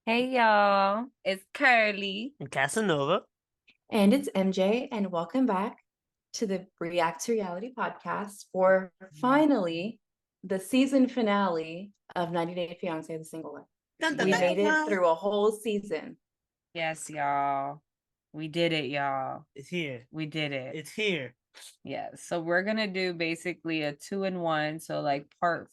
Hey y'all, it's Curly. And Casanova. And it's MJ, and welcome back to the React to Reality podcast for finally the season finale of 90 Day Fiancé The Single Life. Dun, dun, We Yes, made it dun. through a whole season. yes, y'all. We did it, y'all. It's here. We did it. It's here. Yeah. So we're gonna do basically a 2-in-1. So like part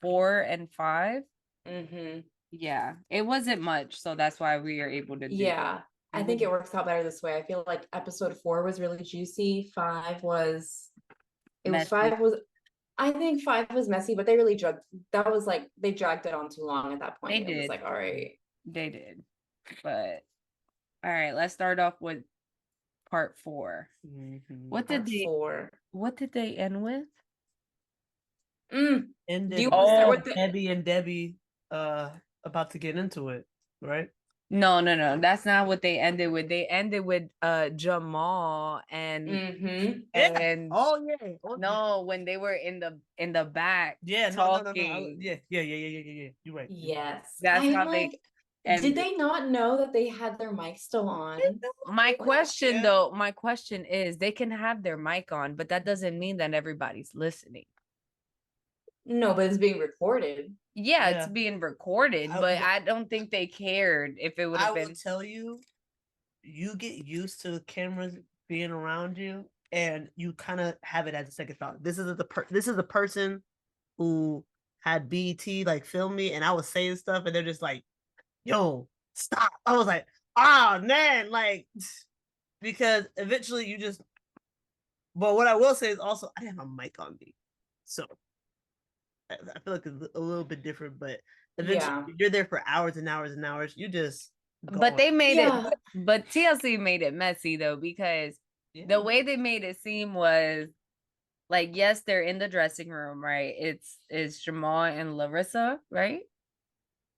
4 and 5. Mm-hmm. Yeah. It wasn't much, so that's why we are able to do Yeah, I think it. it works out better this way. I feel like episode 4 was really juicy. Messy. I think 5 was messy, but they really they dragged it on too long at that They point. It was did. like, all right. They did. But all right, let's start off with part 4. Mm-hmm. What did Part they 4. what did they end with? Mm. Do you Ended want to with start Oh, with the Debbie and Debbie about to get into it, right? no, no, no. That's not what they ended with. They ended with Jamal Mm-hmm. Yeah. and Oh yeah. Oh, yeah. no, when they were in the back Yeah, no. talking. Yeah. You're right. You're right. Yes. That's I'm how they like, did ended. they not know that they had their mic still on? Yeah. My question is, they can have their mic on, but that doesn't mean that everybody's listening. No, but it's being recorded. Yeah, it's Yeah. being recorded, but But I don't think they cared if it would I have will been. tell you, you get used to cameras being around you, and you kind of have it as a second thought. This is the person who had BT like film me, and I was saying stuff, and they're just like, "Yo, stop!" I was like, "Ah, man!" Like, because eventually you just. But what I will say is also I didn't have a mic on me, so I feel like it's a little bit different. But eventually Yeah. you're there for hours and hours and hours. You just But going. they made it, Yeah. but TLC made it messy though, because the Yeah. way they made it seem was like, yes, they're in the dressing room, right? It's Jamal and Larissa, right?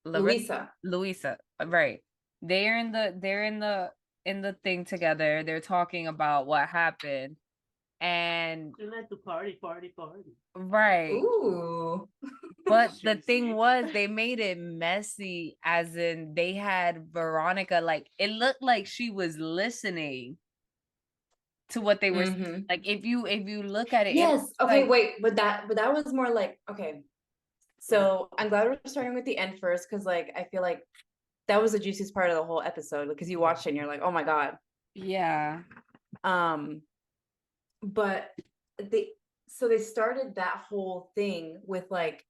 Larissa, Louisa. Louisa, right? They're in the thing together. They're talking about what happened, and Tonight to party. right. Ooh. But the thing was, they made it messy, as in they had Veronica, like it looked like she was listening to what they were saying. Mm-hmm. Like if you look at it, it Yes. looks Okay, like wait, but that was more like, okay. So I'm glad we're starting with the end first, because like I feel like that was the juiciest part of the whole episode, because you watch it and you're like, oh my God. yeah. Um, but they they started that whole thing with like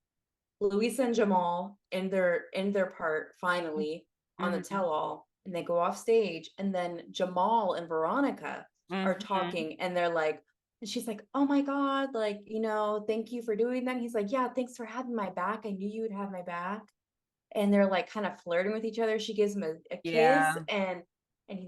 Luisa and Jamal in their part finally on the Mm-hmm. tell-all, and they go off stage, and then Jamal and Veronica are Mm-hmm. talking, and they're like, and she's like, oh my God, like, thank you for doing that. And he's like, yeah, thanks for having my back. I knew you would have my back. And they're like kind of flirting with each other. She gives him a kiss, Yeah. and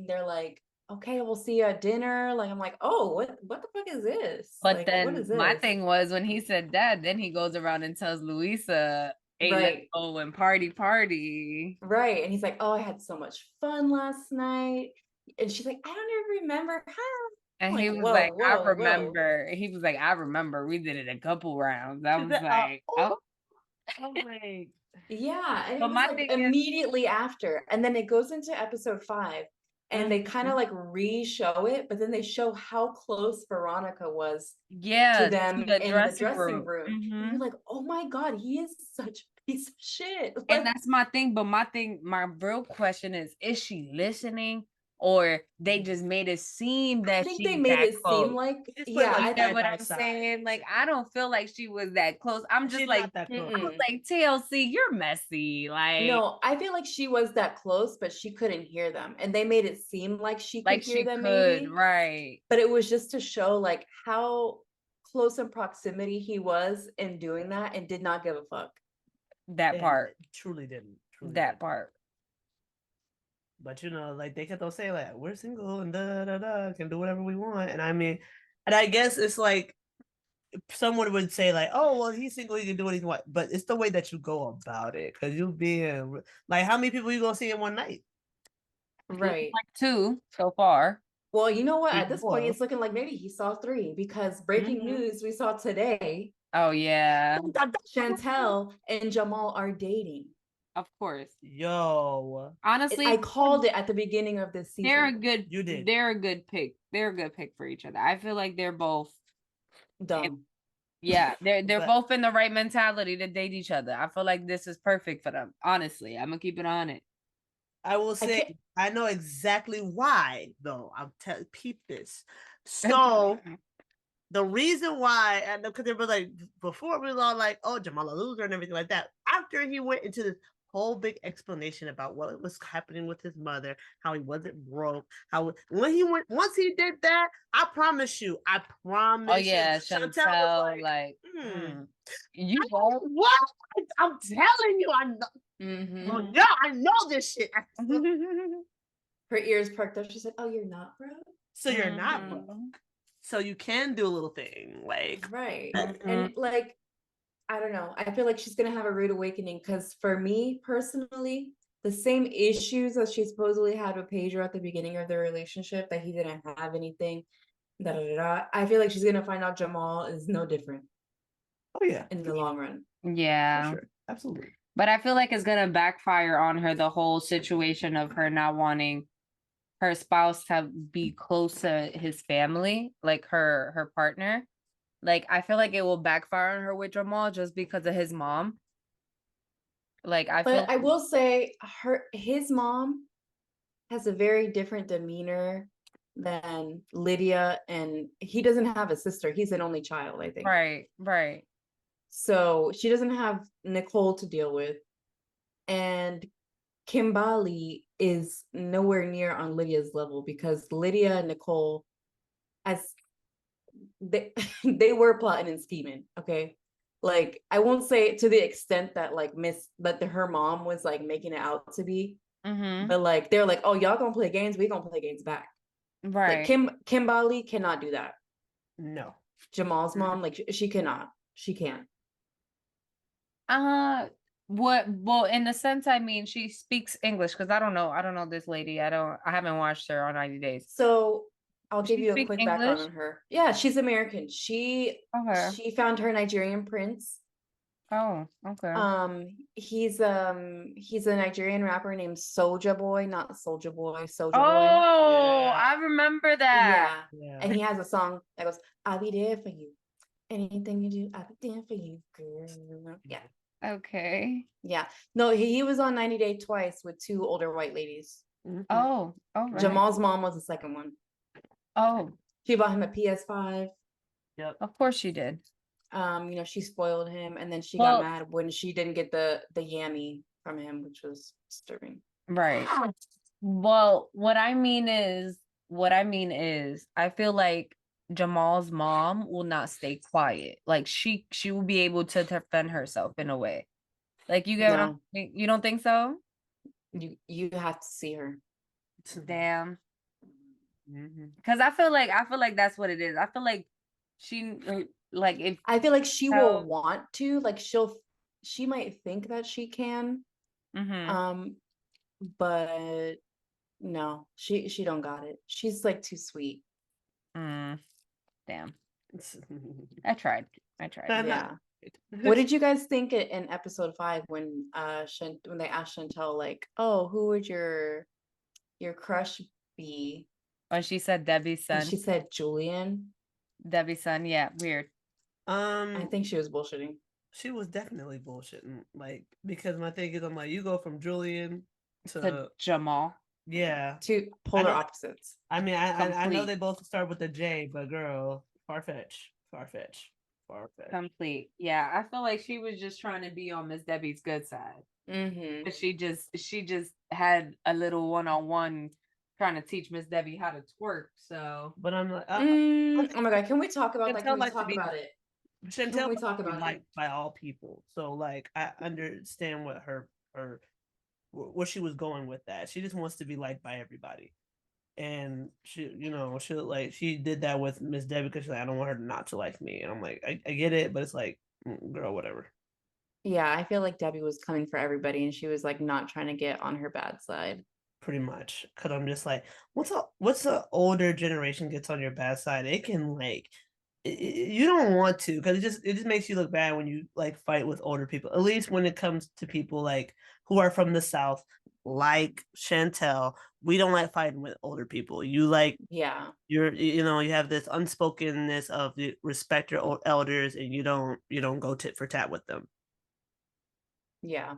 they're like, okay, we'll see you at dinner. Like, I'm like, oh, what the fuck is this? But Like, what then is my this? thing was, when he said that, then he goes around and tells Luisa, hey, let's Right. go and party. Right. And he's like, oh, I had so much fun last night. And she's like, I don't even remember how. I'm And like, he was whoa, like, I whoa, whoa. remember. He was like, I remember we did it a couple rounds. I She's was like, like, oh. oh my. Yeah. And it But was my like thing is, immediately after. And then it goes into episode 5, and they kind mhm, of like re-show it, but then they show how close Veronica was to yeah, to them the in the dressing dressing room. room. And you're like, oh my God, he is such a piece of shit. And Like, that's my thing. But my real question is she listening, or they just made it seem I that think they she's made that it seem close? like, He just put it yeah, like You I get side what by I'm side. saying? Like, I don't feel like she was that close. I'm just She's like, not that close. I was mm-mm. like, TLC, you're messy. No, I feel like she was that close, but she couldn't hear them. And they made it seem like she could Like hear she them, could, maybe. right? But it was just to show like how close in proximity he was in doing that, and did not give a fuck. That And part, truly didn't. Truly that didn't. part. But like they kept on saying like we're single and can do whatever we want. And I mean, and I guess it's like someone would say like, oh well, he's single, he can do what he wants. But it's the way that you go about it, because you being like, how many people you gonna see in one night? Right. Like two so far. Well, you know what? At Three, this point, four. it's looking like maybe he saw 3, because breaking Hmm. news we saw today, Oh yeah. Chantel and Jamal are dating. Of course. Yo, Honestly, I called it at the beginning of this they're a season. good You did. they're a good pick. They're a good pick for each other. I feel like they're both Dumb. yeah, they're But- both in the right mentality to date each other. I feel like this is perfect for them. Honestly, I'm gonna keep it on it. I will I say can't- I know exactly why though. I'll peep this. So the reason why, and because they were like before, we were all like, "Oh, Jamal a loser" and everything like that. After he went into this whole big explanation about what was happening with his mother, how he wasn't broke, how when he went once he did that, I promise you, Oh yeah, Chantel was Chantel, like, you what? I'm telling you, I know. Mhm. Oh, yeah, I know this shit. Her ears perked up. She said, "Oh, you're not, bro." So you're not Mhm. broke. So you can do a little thing like Right. Mhm. And like, I don't know. I feel like she's gonna have a rude awakening because for me personally, the same issues that she supposedly had with Pedro at the beginning of their relationship, that he didn't have anything, da da da da. I feel like she's gonna find out Jamal is no different oh yeah, in the long run. Yeah. for sure, absolutely. But I feel like it's gonna backfire on her, the whole situation of her not wanting her spouse to be close to his family, like her partner. Like I feel like it will backfire on her with Jamal just because of his mom. Like I feel But I will say his mom has a very different demeanor than Lydia, and he doesn't have a sister. He's an only child, I think. right. So she doesn't have Nicole to deal with. And Kimbali is nowhere near on Lydia's level because Lydia and Nicole, as they they were plotting and scheming, okay? Like I won't say to the extent that like her mom was like making it out to be, Mm-hmm. but like they're like, "Oh, y'all gonna play games, we gonna play games back." Right. Like Kimbali cannot do that. No. Jamal's mom, like she cannot. She can't. What well in the sense I mean she speaks English because I don't know this lady. I haven't watched her on 90 Days. So I'll Does give she you a speak quick English? background on her. Yeah, she's American. Okay. She found her Nigerian prince. Oh, okay. He's a Nigerian rapper named Soulja Boy, not Soulja Boy, Soulja Boy. Oh, Yeah. I remember that. Yeah. And he has a song that goes, "I'll be there for you. Anything you do, I'll be there for you, girl." Yeah. Okay. Yeah. No, he was on 90 Day twice with two older white ladies. Mhm. Oh, all right. Jamal's mom was the second one. Oh, She bought him a PS5. Yep. of course she did. She spoiled him, and then she Well- got mad when she didn't get the yammy from him, which was disturbing. Right. Well, what I mean is, I feel like Jamal's mom will not stay quiet. Like she will be able to defend herself in a way. Like you get what No. you don't think so? You have to see her. Damn. Mhm. Because I feel like that's what it is. I feel like she like if I feel like she will So- want to, like she might think that she can, mhm. but no, she don't got it. She's like too sweet. Damn. I tried. Nah, nah. Yeah. What did you guys think in episode 5 when when they asked Chantel like, "Oh, who would your crush be?" When she said Debbie's And son. she said Julian. Debbie's son, yeah, weird. I think she was bullshitting. she was definitely bullshitting. Like because my thing is, I'm like, you go from Julian To to Jamal. yeah. Two polar know- opposites. I mean, I know Complete. they both start with a J, but girl, far-fetched. Complete. Yeah, I feel like she was just trying to be on Miss Debbie's good side. Mm-hmm. But she just had a little one-on-one trying to teach Miss Debbie how to twerk. So But I'm like, Oh my god, can we talk about that? Chantel Can we likes to talk be- about it? Chantel Can we likes talk to be about it? liked by all people. So like, I understand what where she was going with that. She just wants to be liked by everybody. And she did that with Miss Debbie because she's like, I don't want her not to like me. And I'm like, I get it, but it's like, girl, whatever. Yeah, I feel like Debbie was coming for everybody and she was like not trying to get on her bad side. Pretty much. Cause I'm just like, what's the older generation gets on your bad side? It can like you don't want to, because it just makes you look bad when you like fight with older people. At least when it comes to people like who are from the South, like Chantel, we don't like fighting with older people. You like Yeah. you have this unspokenness of the respect your elders, and you don't go tit for tat with them. Yeah.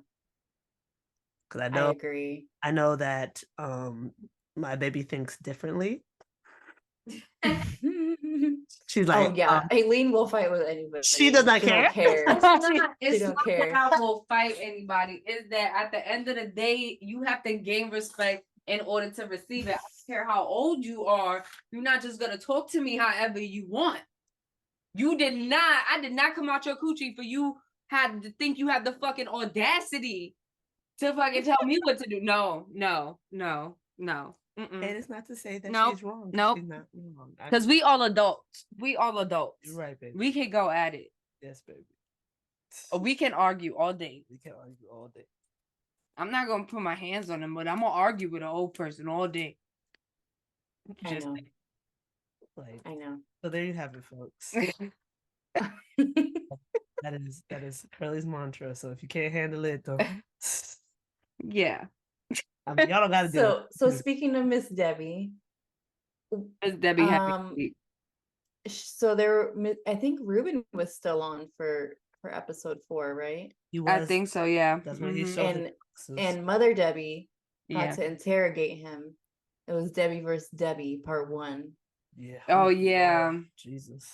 Because I agree. I know that my baby thinks differently. She's like, Oh yeah, Aileen will fight with anybody. she does not She don't care. care. It's don't not care. that I will fight anybody. Is that at the end of the day, you have to gain respect in order to receive it. I don't care how old you are. You're not just gonna talk to me however you want. I did not come out your coochie for you had to think you had the fucking audacity to fucking tell me what to do. No. And it's not to say that Nope. she's wrong. Nope. She's not wrong. Because we all adults. We all adults. You're right, baby. We can go at it. Yes, baby. Or we can argue all day. We can argue all day. I'm not gonna put my hands on them, but I'm gonna argue with an old person all day. I know. Like, I know. so there you have it, folks. That is Curly's mantra. So if you can't handle it, don't. Yeah. I mean, y'all don't gotta do it. So speaking of Miss Debbie, Miss Debbie had so I think Ruben was still on for episode 4, right? I think so, yeah. That's when he Mhm. showed And Mother Debbie Yeah. had to interrogate him. It was Debbie versus Debbie, part 1. Yeah. Oh, yeah. Jesus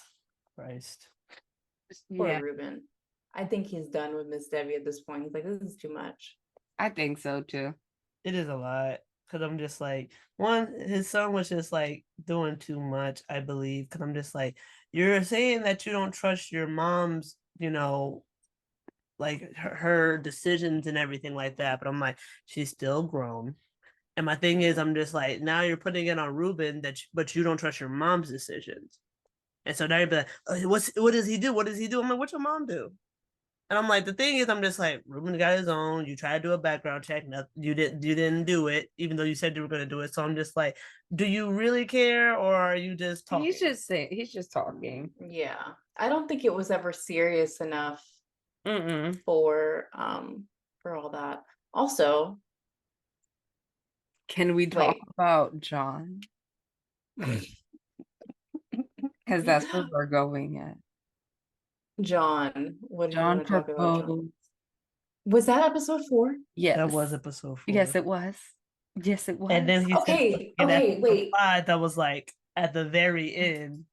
Christ. Poor Yeah, Ruben. I think he's done with Miss Debbie at this point. He's like, this is too much. I think so too. It is a lot. Because I'm just like, one, his son was just like doing too much, I believe. Because I'm just like, you're saying that you don't trust your mom's, like her decisions and everything like that. But I'm like, she's still grown. And my thing is, I'm just like, now you're putting it on Ruben but you don't trust your mom's decisions. And so now you'd be like, what does he do? What does he do? I'm like, what's your mom do? And I'm like, the thing is, I'm just like, Ruben got his own. You tried to do a background check. You didn't do it, even though you said you were going to do it. So I'm just like, do you really care, or are you just talking? He's just talking. Yeah. I don't think it was ever serious enough for all that. Also, can we talk about John? Because that's where we're going at. John, what do you want to talk about, John? proposed. Was that episode 4? Yes. That was episode 4. Yes, it was. Yes, it was. And then he Okay, said, wait. 5, that was like at the very end.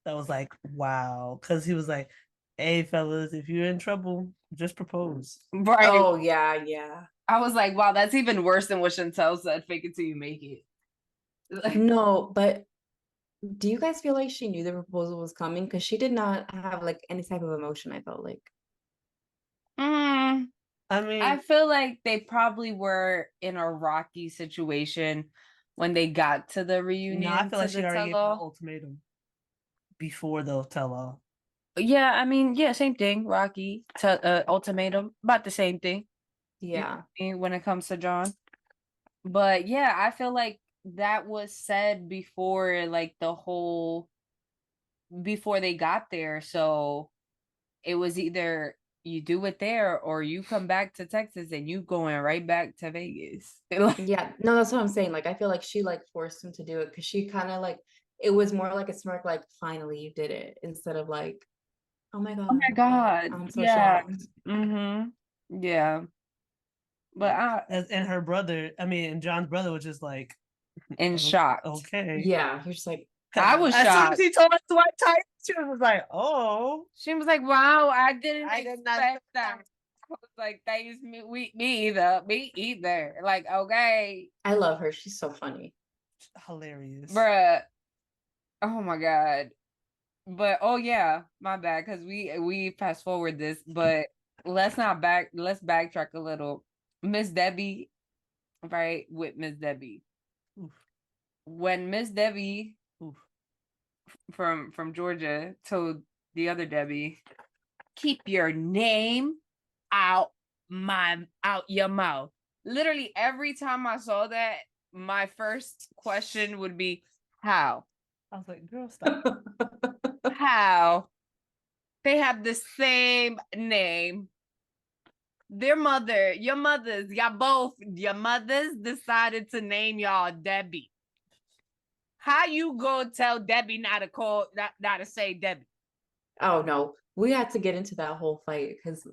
That was like, wow. Because he was like, hey, fellas, if you're in trouble, just propose. Right. Oh, yeah. I was like, wow, that's even worse than what Chantel said, fake it till you make it. No, but do you guys feel like she knew the proposal was coming? Because she did not have like any type of emotion, I felt like. I mean, I feel like they probably were in a rocky situation when they got to the reunion. No, I feel like she already gave an ultimatum before the tell-all. Yeah, I mean, yeah, same thing. Rocky, ultimatum, about the same thing. Yeah. When it comes to John. But yeah, I feel like that was said before, like before they got there. So it was either you do it there or you come back to Texas and you going right back to Vegas. Yeah, no, that's what I'm saying. Like, I feel like she like forced him to do it because she kind of like, it was more like a smirk, like, finally you did it, instead of like, oh my God. Oh my God. I'm so shocked. Yeah. But and her brother, and John's brother was just like in shock. Okay. Yeah, he was just like, I was shocked. As soon as he told us to white tie, she was like, oh. She was like, wow, I didn't expect that. I was like, thanks, me either. Me either. Like, okay. I love her. She's so funny. Hilarious. Bruh. Oh my God. But oh yeah, my bad, because we fast forward this, but let's backtrack a little. Miss Debbie, right? With Miss Debbie. Oof. When Miss Debbie from Georgia told the other Debbie, keep your name out your mouth. Literally every time I saw that, my first question would be, how? I was like, girl, stop. how they have the same name. Your mothers, your mothers decided to name y'all Debbie. How you gonna tell Debbie not to say Debbie? Oh no, we had to get into that whole fight because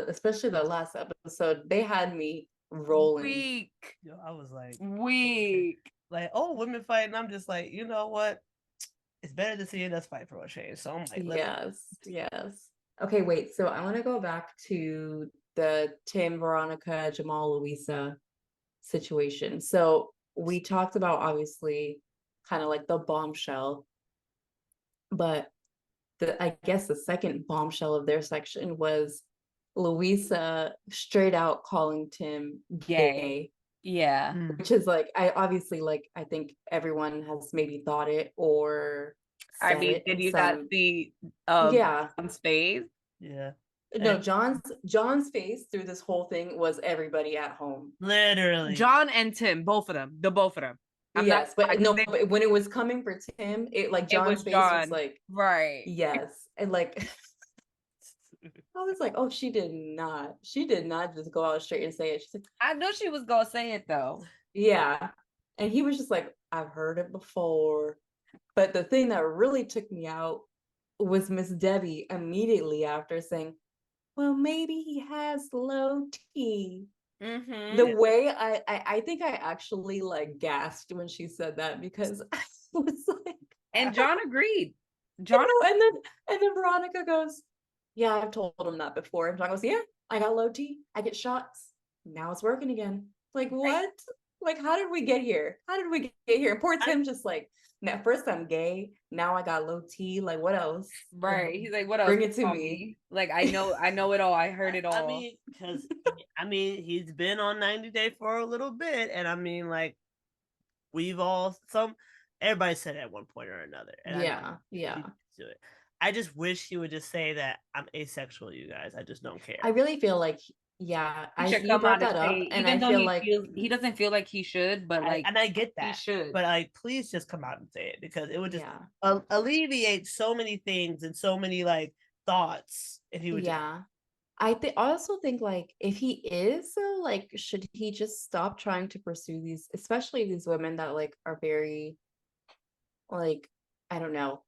especially the last episode, they had me rolling. Weak. Yo, I was like, Weak. like, oh, women fighting. I'm just like, you know what? It's better to see us fight for a change. So I'm like, Yes. Okay, wait. So I want to go back to the Tim, Veronica, Jamal, Louisa situation. So we talked about obviously kind of like the bombshell, but I guess the second bombshell of their section was Louisa straight out calling Tim gay. Yeah. Which is like, I obviously, like, I think everyone has maybe thought it or I said mean, it did in you not some, see yeah. John's face? yeah. No, And John's face through this whole thing was everybody at home. literally. John and Tim, both of them. Yes, but no, but when it was coming for Tim, it like it was John's face John. was like, Right. yes. And like I was like, oh, she did not just go out straight and say it. She's like, I knew she was gonna say it though. yeah. And he was just like, I've heard it before. But the thing that really took me out was Miss Debbie immediately after saying, well, maybe he has low T. Mm-hmm. The way I think I actually like gasped when she said that because I was like, And John agreed. John, and then Veronica goes, yeah, I've told him that before. And John goes, yeah, I got low T. I get shots. Now it's working again. Like, what? Like, how did we get here? How did we get here? And poor Tim just like, at first I'm gay. Now I got low T. Like, what else? Right. He's like, what else? Bring it to me. Like, I know it all. I heard it all. I mean, because he's been on 90 Day for a little bit, and I mean, like, everybody said it at one point or another. And yeah. Do it. I just wish he would just say that I'm asexual, you guys. I just don't care. I really feel like, yeah, he brought that up, and I feel like he doesn't feel like he should, but like, and I get that, he should. But like, please just come out and say it because it would just alleviate so many things and so many like thoughts if he would. Yeah, I also think like if he is so like, should he just stop trying to pursue these, especially these women that like are very, like, I don't know.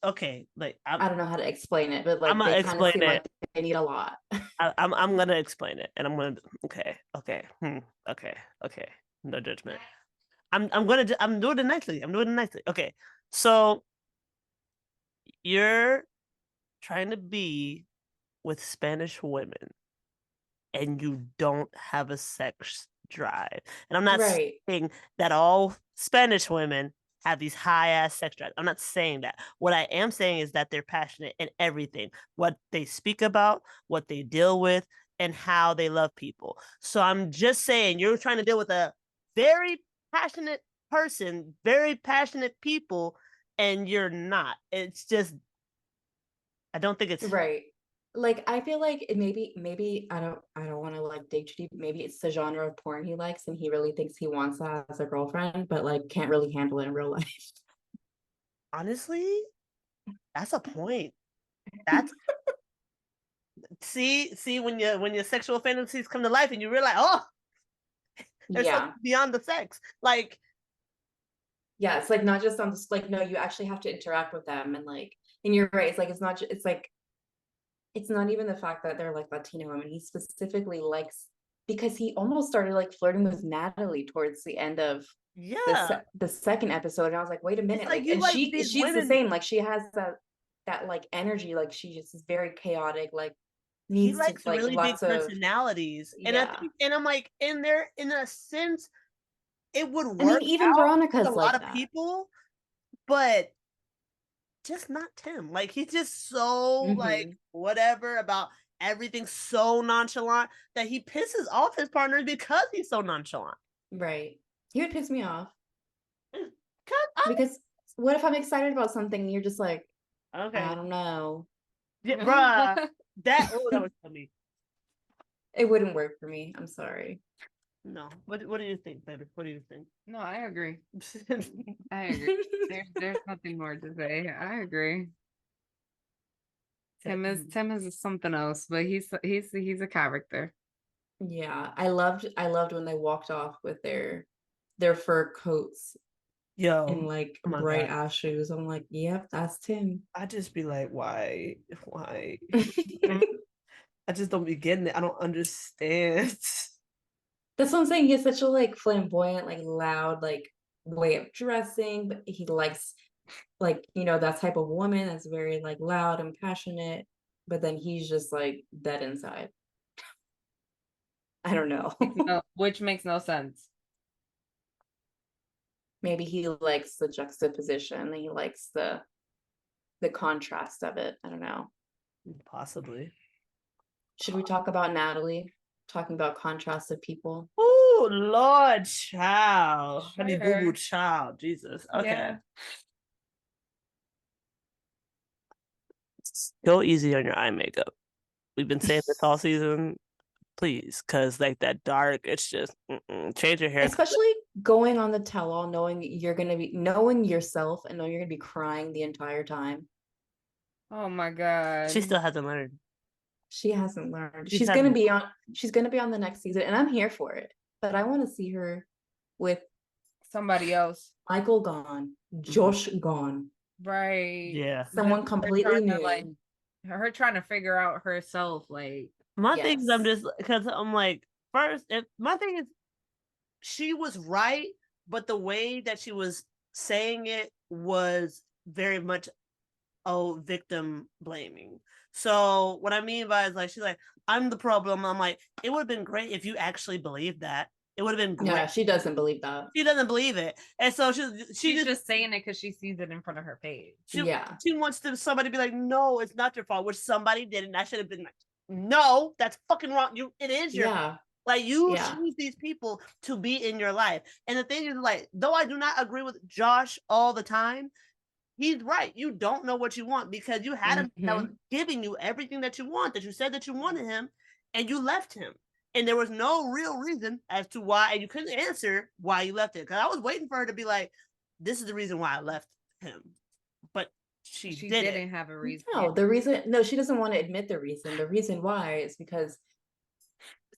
Okay, like I don't know how to explain it, but like I'm gonna they kind of seem it. like they need a lot. I'm gonna explain it, and I'm gonna okay, no judgment. I'm doing it nicely. Okay, so you're trying to be with Spanish women, and you don't have a sex drive, and I'm not saying that all Spanish women have these high ass sex drives. I'm not saying that. What I am saying is that they're passionate in everything, what they speak about, what they deal with, and how they love people. So I'm just saying you're trying to deal with a very passionate person, very passionate people, and you're not. It's just, I don't think it's right. Like, I feel like maybe I don't want to like dig too deep. Maybe it's the genre of porn he likes and he really thinks he wants that as a girlfriend, but like can't really handle it in real life. Honestly, that's a point. That's see when your sexual fantasies come to life and you realize, oh, there's something beyond the sex. Like, yeah, it's like not just on this, like, no, you actually have to interact with them, and like, and you're right, it's like it's not it's like it's not even the fact that they're like Latino women. He specifically likes, because he almost started like flirting with Natalie towards the end of the second episode, and I was like, wait a minute, like, and she's the same, like she has that like energy, like she just is very chaotic, like he likes to, like, really big personalities, and and I'm like, in a sense, it would work. I mean, even Veronica's a lot of people, but just not Tim. Like, he's just so like whatever about everything, so nonchalant that he pisses off his partners because he's so nonchalant. Right. He would piss me off. Because what if I'm excited about something and you're just like, okay, I don't know. Yeah, bruh. that would tell me. It wouldn't work for me. I'm sorry. No. What do you think, baby? What do you think? No, I agree. I agree. There's nothing more to say. I agree. Tim is something else, but he's a character. Yeah, I loved when they walked off with their fur coats and Yo, like oh my bright God. ass shoes. I'm like, yep, that's Tim. I just be like, why? Why? I just don't be getting it. I don't understand. That's what I'm saying. He has such a like flamboyant, like loud, like way of dressing, but he likes like, that type of woman that's very like loud and passionate, but then he's just like dead inside. I don't know. Which makes no sense. Maybe he likes the juxtaposition. He likes the contrast of it. I don't know. Possibly. Should we talk about Natalie? Talking about contrast of people. Oh Lord, child, honey boo boo, Sure. child, Jesus. Okay, Yeah. go easy on your eye makeup. We've been saying this all season, please, because like that dark, it's just change your hair. Especially going on the tell-all, knowing you're gonna be knowing yourself and knowing you're gonna be crying the entire time. Oh my God. She still hasn't learned. She hasn't learned. She She's gonna hasn't. be on. She's gonna be on the next season, and I'm here for it. But I want to see her with Somebody else. Michael gone, Josh gone, Right. Yeah. someone Just her completely trying to, new. like, her trying to figure out herself, like, My thing is, I'm Yes. just because I'm like, first, if my thing is, she was right, but the way that she was saying it was very much victim blaming. So what I mean by is like she's like, I'm the problem. I'm like, it would have been great if you actually believed that. It would have been great. Yeah, she doesn't believe that. She doesn't believe it, and so she's just saying it because she sees it in front of her page. she Yeah. wants somebody to be like, no, it's not your fault. Which somebody did, and I should have been like, no, that's fucking wrong. It is your fault. Yeah. Like you Yeah. choose these people to be in your life. And the thing is, like, though I do not agree with Josh all the time, he's right. You don't know what you want because you had him that was giving you everything that you want, that you said that you wanted him, and you left him. And there was no real reason as to why, and you couldn't answer why you left it. Because I was waiting for her to be like, this is the reason why I left him. But she didn't have a reason. No, she doesn't want to admit the reason. The reason why is because,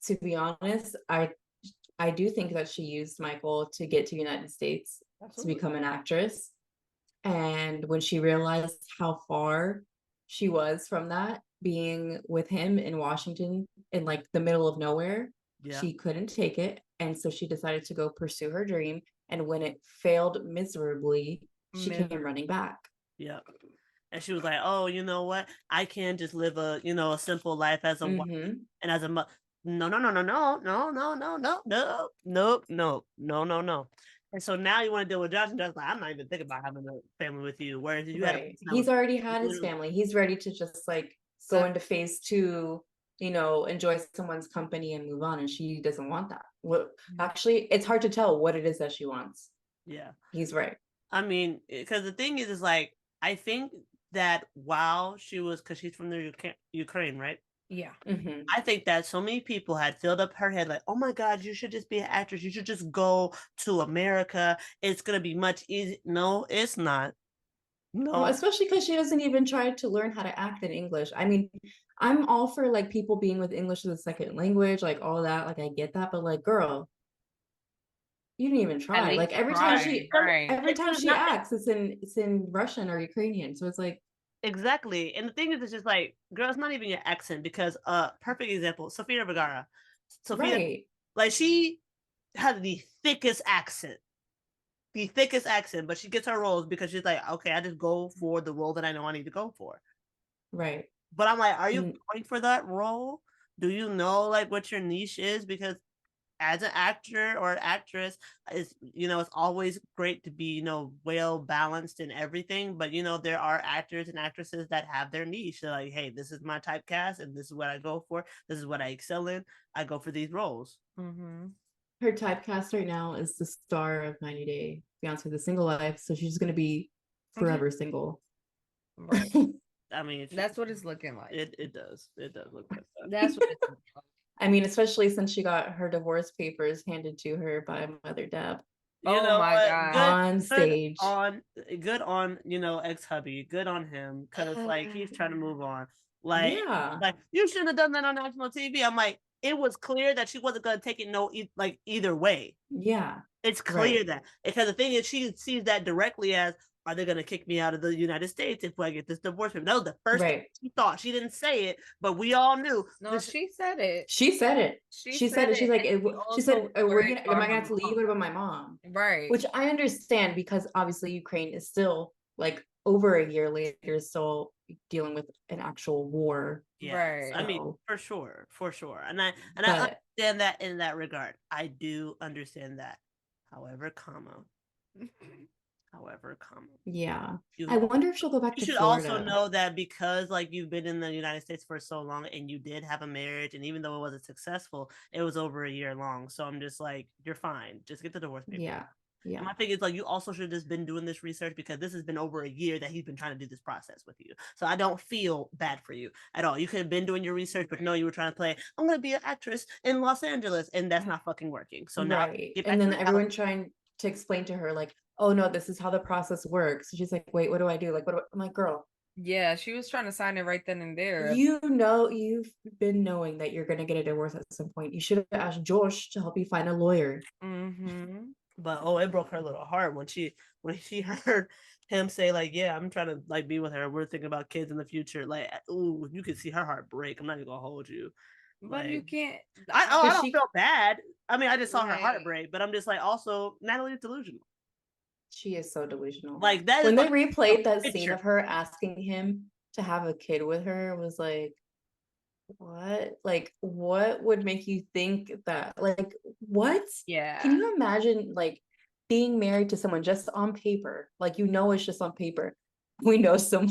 to be honest, I do think that she used Michael to get to United States to become an actress. And when she realized how far she was from that, being with him in Washington in like the middle of nowhere, she couldn't take it. And so she decided to go pursue her dream. And when it failed miserably, she came running back. Yeah. And she was like, oh, you know what? I can just live a simple life as a wife and as a mother. No. And so now you want to deal with Josh, and Josh's like, I'm not even thinking about having a family with you. Whereas you he's already had his family. He's ready to just like go into phase 2, enjoy someone's company and move on. And she doesn't want that. Actually, it's hard to tell what it is that she wants. Yeah. He's right. I mean, because the thing is like, I think that while because she's from the Ukraine, right? Yeah. I think that so many people had filled up her head like, oh my God, you should just be an actress. You should just go to America. It's going to be much easier. No, it's not. No. Well, especially because she doesn't even try to learn how to act in English. I mean, I'm all for like people being with English as a second language, like all that. Like I get that, but like, girl, you didn't even try. Like every time she acts, it's in Russian or Ukrainian. So it's like, exactly. And the thing is, it's just like, girl, it's not even your accent because perfect example, Sofia Vergara. Like she has the thickest accent. But she gets her roles because she's like, okay, I just go for the role that I know I need to go for. Right. But I'm like, are you going for that role? Do you know like what your niche is? Because as an actor or an actress, it's always great to be well balanced in everything. But there are actors and actresses that have their niche. They're like, hey, this is my typecast, and this is what I go for. This is what I excel in. I go for these roles. Her typecast right now is the star of 90 Day Fiancé, The Single Life. So she's going to be forever single. Right. I mean, that's what it's looking like. It does. It does look like that. That's what it's looking like. I mean, especially since she got her divorce papers handed to her by Mother Deb You Oh know my what? God. on Good stage. good on, ex hubby. Good on him. Cause like he's trying to move on. Like, Yeah. like you shouldn't have done that on national TV. I'm like, it was clear that she wasn't gonna take it either way. Yeah. It's clear Right. that because the thing is, she sees that directly as, are they going to kick me out of the United States if I get this divorce? That was the first thing Right. she thought. She didn't say it, but we all knew. No, she said it. She said it. She She said said it. She's it, like, and she she also said, was we're worried gonna, am about I gonna her have to leave? mom. What about my mom? Right. Which I understand because obviously Ukraine is still like over a year later, still dealing with an actual war. Yeah, Right. I mean, So, for sure, and I but understand that in that regard. I do understand that. However, yeah, you I wonder if she'll go back you to should also Florida. know that because like you've been in the United States for so long and you did have a marriage, and even though it wasn't successful, it was over a year long. So I'm just like, you're fine. Just get the divorce papers. Yeah. And Yeah. my thing is like, you also should have just been doing this research because this has been over a year that he's been trying to do this process with you. So I don't feel bad for you at all. You could have been doing your research, but no, you were trying to play, I'm going to be an actress in Los Angeles, and that's not fucking working. So now Right. get back And to then reality. everyone trying to explain to her, like, oh no, this is how the process works. She's like, wait, what do I do? Like, I'm like, girl, Yeah, she was trying to sign it right then and there. you know, you've been knowing that you're gonna get a divorce at some point. You should have asked Josh to help you find a lawyer. Mm-hmm. But it broke her little heart when she heard him say like, yeah, I'm trying to like be with her. We're thinking about kids in the future. Like, ooh, you could see her heart break. I'm not even gonna hold you. But you Like, can't. I Cause don't she, feel bad. I mean, I just saw her Right. heart break, but I'm just like, also Natalie's delusional. she is so delusional. Like that is When they like replayed that picture. scene of her asking him to have a kid with her, it was like, what? Like, what would make you think that? Like, what? Yeah. Can you imagine like being married to someone just on paper? Like, you know, it's just on paper. We know some.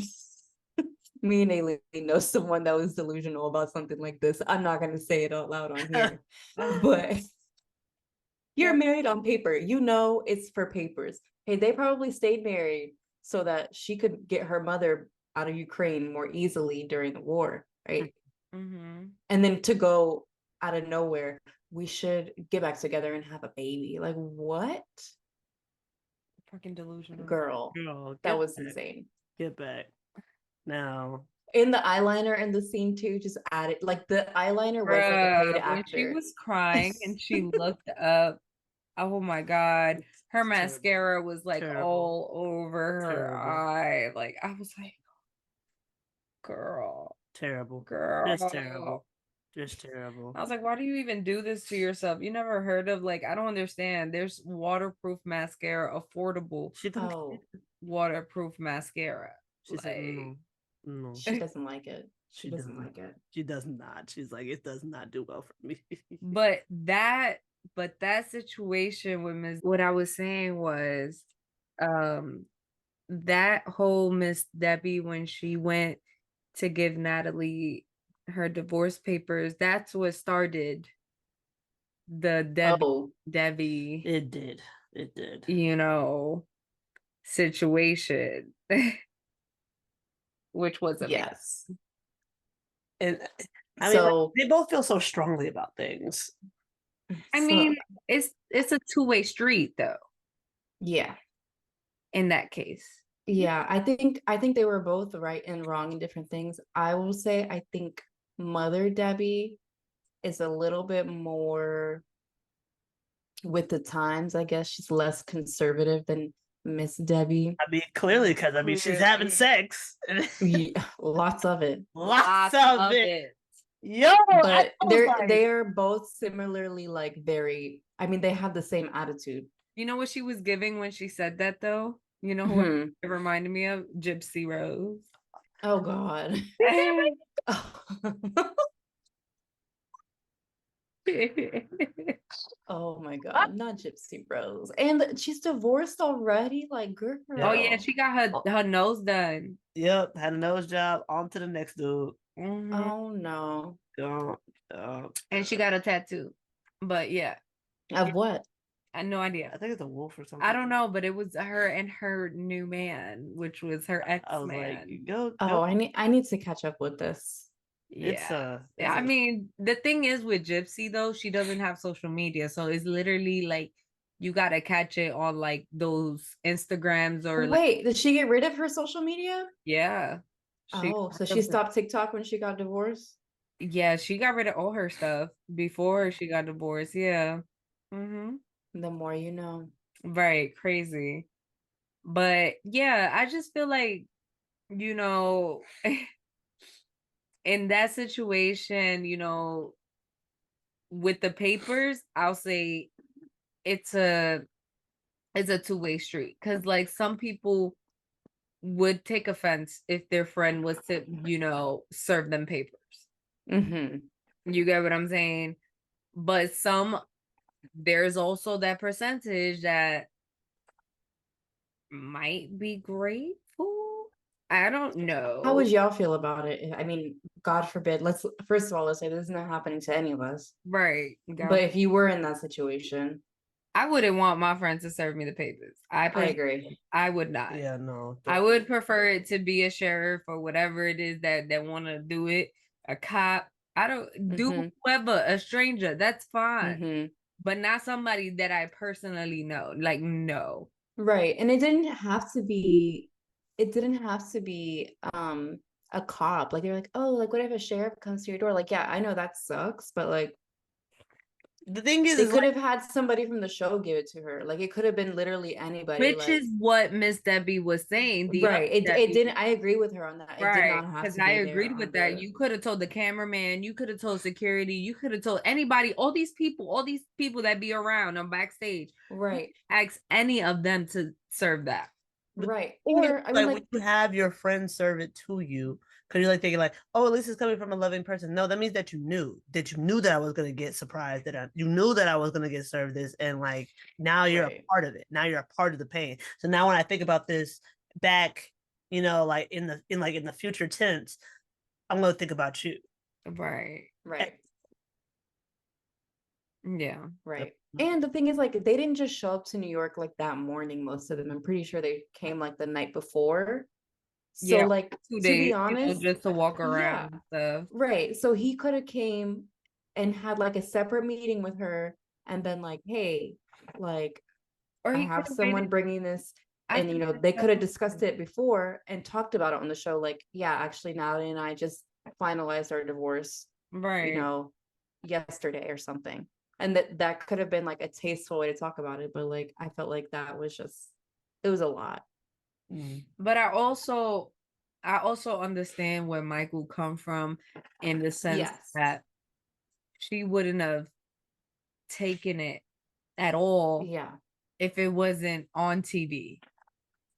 Me and Aileen know someone that was delusional about something like this. I'm not gonna say it out loud on here, but you're Yeah. married on paper. You know it's for papers. Hey, they probably stayed married so that she could get her mother out of Ukraine more easily during the war, right? Mm-hmm. And then to go out of nowhere, we should get back together and have a baby. Like, what? Fucking delusional. Girl, Girl, that get was back. insane. Get back. Now. In the eyeliner in the scene too, just added like the eyeliner was like a paid Bruh, when she actor. was crying and she looked up, oh my God, her Terrible. mascara was like Terrible. all over her Terrible. eye. Like, I was like, girl, Terrible. girl. Just terrible. Just terrible. I was like, why do you even do this to yourself? You never heard of, like, I don't understand. There's waterproof mascara, affordable She don't Oh, waterproof mascara. She said Like, no. she doesn't like it. She She doesn't doesn't. like it. She does not. She's like, it does not do well for me. but that situation with Miss, what I was saying was, that whole Miss Debbie, when she went to give Natalie her divorce papers, that's what started the Oh, Debbie, It did. It did. you know, situation, which was amazing. yes. And I mean, like, So they both feel so strongly about things. I so, mean, it's a two-way street though, yeah. in that case. Yeah, I think they were both right and wrong in different things. I will say I think Mother Debbie is a little bit more with the times, I guess. She's less conservative than Miss Debbie. I mean, clearly, because I mean, she's having sex. Yeah, lots of it. Lots of it. Yo, But I was like, they're both similarly like very, I mean, they have the same attitude. You know what she was giving when she said that though? You know who Hmm. it reminded me of? Gypsy Rose. Oh God. Oh my God, not Gypsy Rose. And she's divorced already? Like, girl. Oh yeah, she got her nose done. yep, had a nose job. On to the next dude. Mhm. Oh no. And she got a tattoo. But yeah, Of what? I had no I idea. think it's a wolf or something. I don't know, but it was her and her new man, which was her I was like, ex-man. go. Oh, I need to catch up with this. It's Yeah. it's I a mean, the thing is with Gypsy though, she doesn't have social media. So it's literally like you gotta catch it on like those Instagrams or like Wait, did she get rid of her social media? yeah. She Oh, so she stopped TikTok when she got divorced? yeah, she got rid of all her stuff before she got divorced. Yeah. Mm-hmm. The more you know. Right, crazy. But yeah, I just feel like, you know, in that situation, with the papers, I'll say it's a it's a two-way street. Cause like some people would take offense if their friend was to, serve them papers. Mm-hmm. You get what I'm saying? But there's also that percentage that might be grateful. I don't How would know. y'all feel about it? I mean, God forbid, first of all, let's say this is not happening to any of us. Right. But if you were in that situation, I wouldn't want my friends to serve me the papers. I agree. I would not. yeah, no. I would prefer it to be a sheriff or whatever it is that want to do it, a cop. I don't do Mhm. whoever, a stranger. That's fine, Mm-hmm. but not somebody that I personally know. Like no. Right. And it didn't have to be a cop. Like they're like, oh, like what if a sheriff comes to your door? Like, yeah, I know that sucks, but like The thing they is could like have had somebody from the show give it to her. Like it could have been literally anybody. Which Like is what Miss Debbie was saying. The other right. It Debbie, didn't I agree with her on that. It did right? not have Because to I be there agreed on with that. the You could have told the cameraman. You could have told security. You could have told anybody. All these people that be around on backstage. right. Ask any of them to serve that. the Right. thing is, Or I mean like like when you have your friend serve it to you, because you're like thinking like, oh, at least it's coming from a loving person. No, that means that you knew that I was gonna get surprised, you knew that I was gonna get served this, and like now you're right. a part of it. Now you're a part of the pain. So now when I think about this back, like in the future tense, I'm gonna think about you. Right. Right. Yeah. Right. And the thing is, like, they didn't just show up to New York like that morning, most of them. I'm pretty sure they came like the night before. So, Yeah. like, 2 days, to be honest, just to walk yeah, around and stuff. right. So he could have came and had like a separate meeting with her and been like, hey, like, Or I he could have have someone waited. bringing this. I And, think they could have discussed it before and talked about it on the show. Like, yeah, actually, Natalie and I just finalized our divorce, right. yesterday or something. And that could have been like a tasteful way to talk about it, but like I felt like that was just it was a lot. But I also understand where Michael come from in the sense Yes. that she wouldn't have taken it at all Yeah, if it wasn't on TV.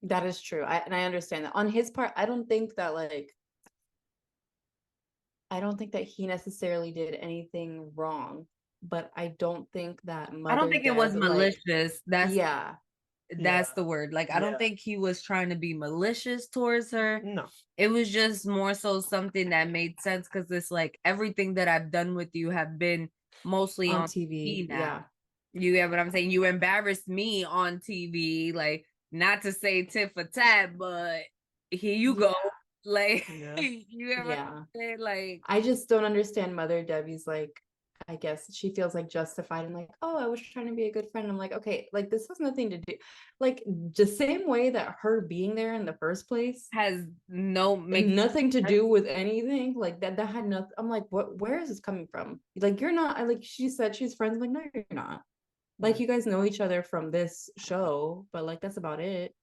that is true. I understand that. On his part, I don't think that he necessarily did anything wrong, but I don't think that I don't Mother think it was Deb malicious. That's yeah, that's the word. Like I don't think he was trying to be malicious towards her. No. It was just more so something that made sense because it's like everything that I've done with you have been mostly on on TV. TV now. Yeah. You get what I'm saying? You embarrassed me on TV, like not to say tit for tat, but here you go. Like you get what I'm saying? Like I just don't understand Mother Debbie's like, I guess she feels like justified and like, oh, I was trying to be a good friend. I'm like, okay, like this has nothing to do, like the same way that her being there in the first place has no make nothing to do with anything. Like that had nothing. I'm like, where is this coming from? Like you're not. Like she said, she's friends. I'm like, no, you're not. Like you guys know each other from this show, but like that's about it.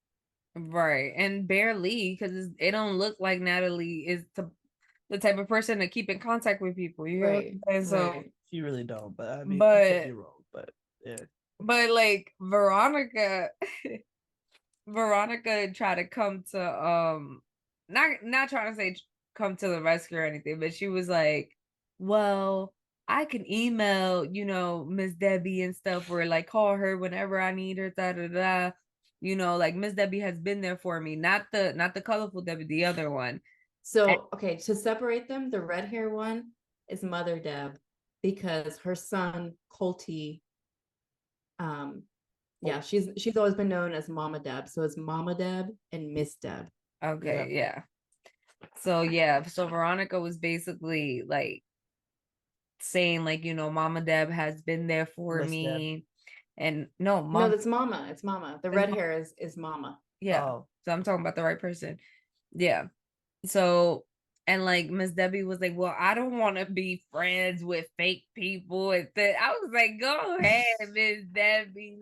right and barely because it don't look like Natalie is the type of person to keep in contact with people. You know what Right. I'm saying? So Right. You really don't, but I mean, but you're wrong, but yeah. but like Veronica Veronica tried to come to not trying to say come to the rescue or anything, but she was like, well, I can email, Miss Debbie and stuff or like call her whenever I need her, da da da. Like Miss Debbie has been there for me, not the colorful Debbie, the other one. So, okay, to separate them, the red hair one is Mother Deb because her son Colty, yeah, she's always been known as Mama Deb. So it's Mama Deb and Miss Deb. Okay, yeah. So yeah, so Veronica was basically like saying like, Mama Deb has been there for Miss Deb. me. And no, No, mom, that's Mama. It's Mama. The red hair is Mama. yeah. Oh, So I'm talking about the right person. Yeah. So, and like Miss Debbie was like, well, I don't want to be friends with fake people. And I was like, go ahead, Miss Debbie.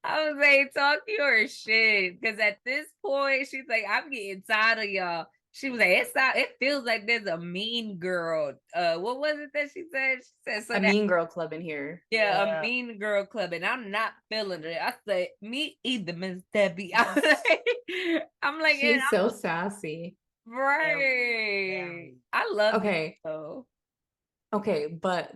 I was like, talk your shit. Because at this point, she's like, I'm getting tired of y'all. She was like, it feels like there's a mean girl. What was it that she said? She said, so A that, mean girl club in here. yeah, Yeah. a mean girl club, and I'm not feeling it. I said, me either, Miss Debbie. I'm like, and She's so sassy. right. I love it Okay. though. Okay, but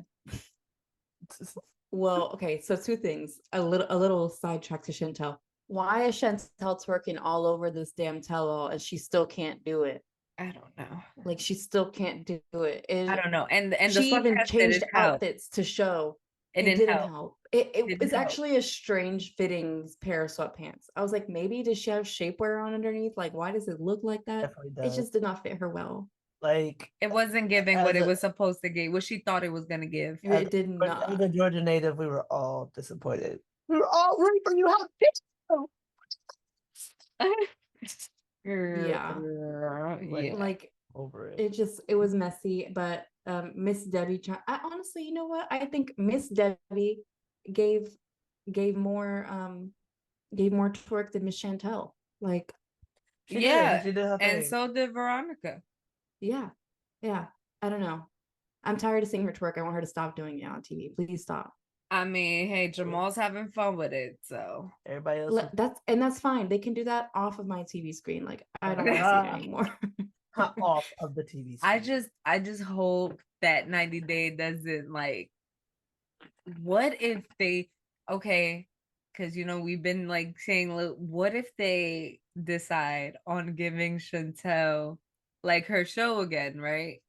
well, okay, so two things. A little sidetrack to Chantel. Why is Chantel twerking all over this damn tell-all and she still can't do it? I don't know. Like she still can't do it. I don't know. And the She even sweatpants changed didn't help. outfits to show. It It didn't didn't help. help. It Didn't was help. actually a strange fitting pair of sweatpants. I was like, maybe does she have shapewear on underneath? Like, why does it look like that? definitely It does. just did not fit her well. Like It wasn't giving what As it a- was supposed to give, what she thought it was gonna give. as It did as not. a Georgia native, we were all disappointed. We were all rooting for you. How Yeah. Yeah. Like over it. it was messy, but Miss Debbie I honestly, you know what? I think Miss Debbie gave more twerk than Miss Chantel. Like, She did. Yeah. She did her And thing. so did Veronica. yeah. Yeah. I don't know. I'm tired of seeing her twerk. I want her to stop doing it on TV. Please stop. I mean, hey, Jamal's having fun with it, so Everybody else was That's fine. They can do that off of my TV screen. Like, I don't want to see it anymore. cut off of the TV. I screen. just hope that 90 Day doesn't like, what if they, okay, because we've been like saying, look, what if they decide on giving Chantel like her show again, right?